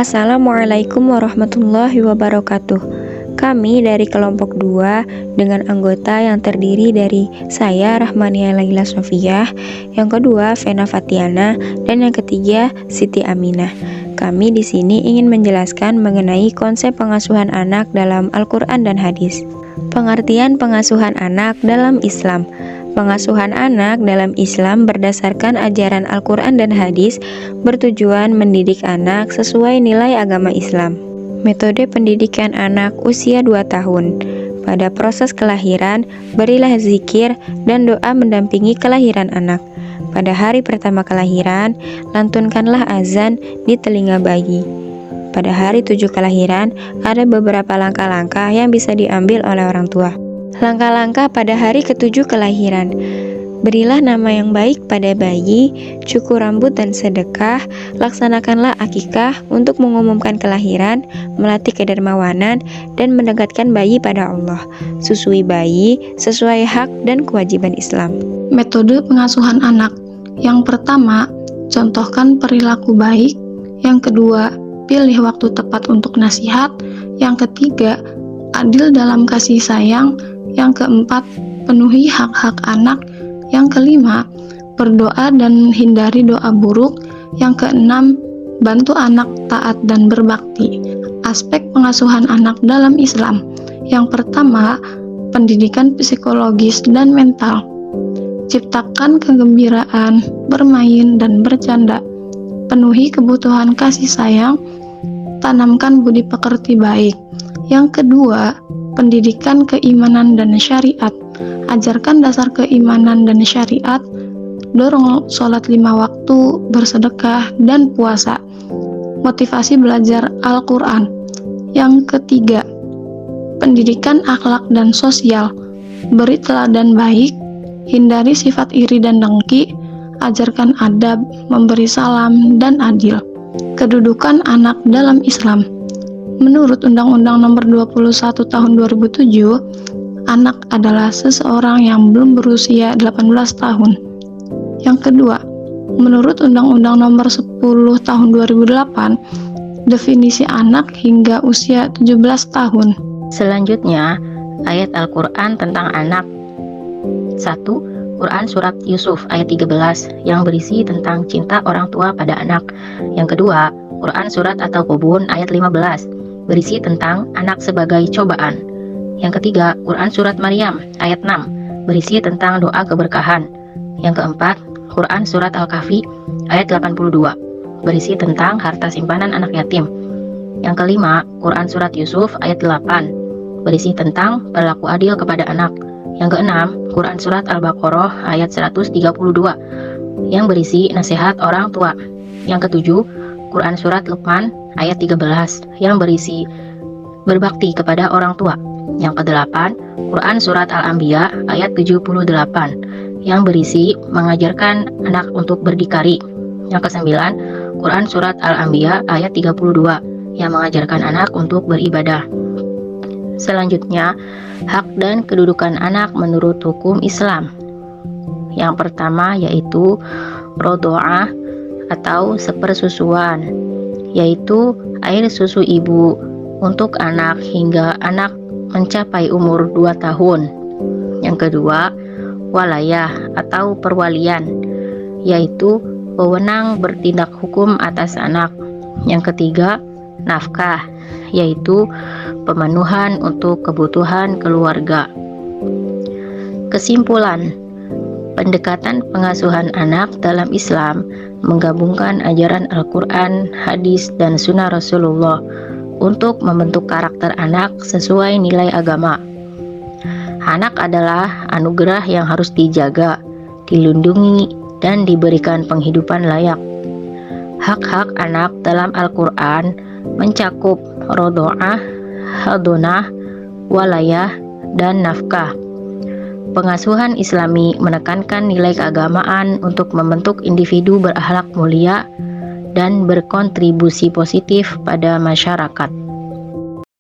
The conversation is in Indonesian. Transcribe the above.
Assalamualaikum warahmatullahi wabarakatuh. Kami dari kelompok 2 dengan anggota yang terdiri dari saya Rahmania Laila Sofiyah, yang kedua Vena Fatiana, dan yang ketiga Siti Aminah. Kami di sini ingin menjelaskan mengenai konsep pengasuhan anak dalam Al-Quran dan hadis. Pengertian pengasuhan anak dalam Islam. Pengasuhan anak dalam Islam berdasarkan ajaran Al-Quran dan hadis bertujuan mendidik anak sesuai nilai agama Islam. Metode pendidikan anak usia 2 tahun. Pada proses kelahiran, berilah zikir dan doa mendampingi kelahiran anak. Pada hari pertama kelahiran, lantunkanlah azan di telinga bayi. Pada hari 7 kelahiran, ada beberapa langkah-langkah yang bisa diambil oleh orang tua. Langkah-langkah pada hari ke-7 kelahiran. Berilah nama yang baik pada bayi, cukur rambut dan sedekah, laksanakanlah akikah untuk mengumumkan kelahiran, melatih kedermawanan, dan mendekatkan bayi pada Allah. Susui bayi sesuai hak dan kewajiban Islam. Metode pengasuhan anak. Yang pertama, contohkan perilaku baik. Yang kedua, pilih waktu tepat untuk nasihat. Yang ketiga, adil dalam kasih sayang. Yang keempat, penuhi hak-hak anak. Yang kelima, berdoa dan hindari doa buruk. Yang keenam, bantu anak taat dan berbakti. Aspek pengasuhan anak dalam Islam. Yang pertama, pendidikan psikologis dan mental. Ciptakan kegembiraan, bermain dan bercanda. Penuhi kebutuhan kasih sayang. Tanamkan budi pekerti baik. Yang kedua, pendidikan keimanan dan syariat. Ajarkan dasar keimanan dan syariat. Dorong sholat 5 waktu, bersedekah, dan puasa. Motivasi belajar Al-Quran. Yang ketiga, pendidikan akhlak dan sosial. Beri teladan baik. Hindari sifat iri dan dengki. Ajarkan adab, memberi salam, dan adil. Kedudukan anak dalam Islam. Menurut Undang-Undang Nomor 21 Tahun 2007, anak adalah seseorang yang belum berusia 18 tahun. Yang kedua, menurut Undang-Undang Nomor 10 Tahun 2008, definisi anak hingga usia 17 tahun. Selanjutnya, ayat Al-Quran tentang anak. 1. Quran Surat Yusuf ayat 13 yang berisi tentang cinta orang tua pada anak. Yang kedua, Quran Surat At-Taghabun ayat 15 berisi tentang anak sebagai cobaan. Yang ketiga, Quran Surat Maryam ayat 6 berisi tentang doa keberkahan. Yang keempat, Quran Surat Al-Kahfi ayat 82 berisi tentang harta simpanan anak yatim. Yang kelima, Quran Surat Yusuf ayat 8 berisi tentang berlaku adil kepada anak. Yang keenam, Quran Surat Al-Baqarah ayat 132 yang berisi nasihat orang tua. Yang ketujuh, Quran Surat Luqman ayat 13 yang berisi berbakti kepada orang tua. Yang kedelapan, Quran Surat Al-Anbiya ayat 78 yang berisi mengajarkan anak untuk berdikari. Yang kesembilan, Quran Surat Al-Anbiya ayat 32 yang mengajarkan anak untuk beribadah. Selanjutnya, hak dan kedudukan anak menurut hukum Islam. Yang pertama yaitu rodo'ah atau sepersusuan, yaitu air susu ibu untuk anak hingga anak mencapai umur 2 tahun. Yang kedua, walayah atau perwalian, yaitu wewenang bertindak hukum atas anak. Yang ketiga, nafkah, yaitu pemenuhan untuk kebutuhan keluarga. Kesimpulan, pendekatan pengasuhan anak dalam Islam menggabungkan ajaran Al-Quran, hadis, dan sunnah Rasulullah untuk membentuk karakter anak sesuai nilai agama. Anak adalah anugerah yang harus dijaga, dilindungi, dan diberikan penghidupan layak. Hak-hak anak dalam Al-Quran mencakup rodo'ah, hadonah, walayah, dan nafkah. Pengasuhan Islami menekankan nilai keagamaan untuk membentuk individu berakhlak mulia dan berkontribusi positif pada masyarakat.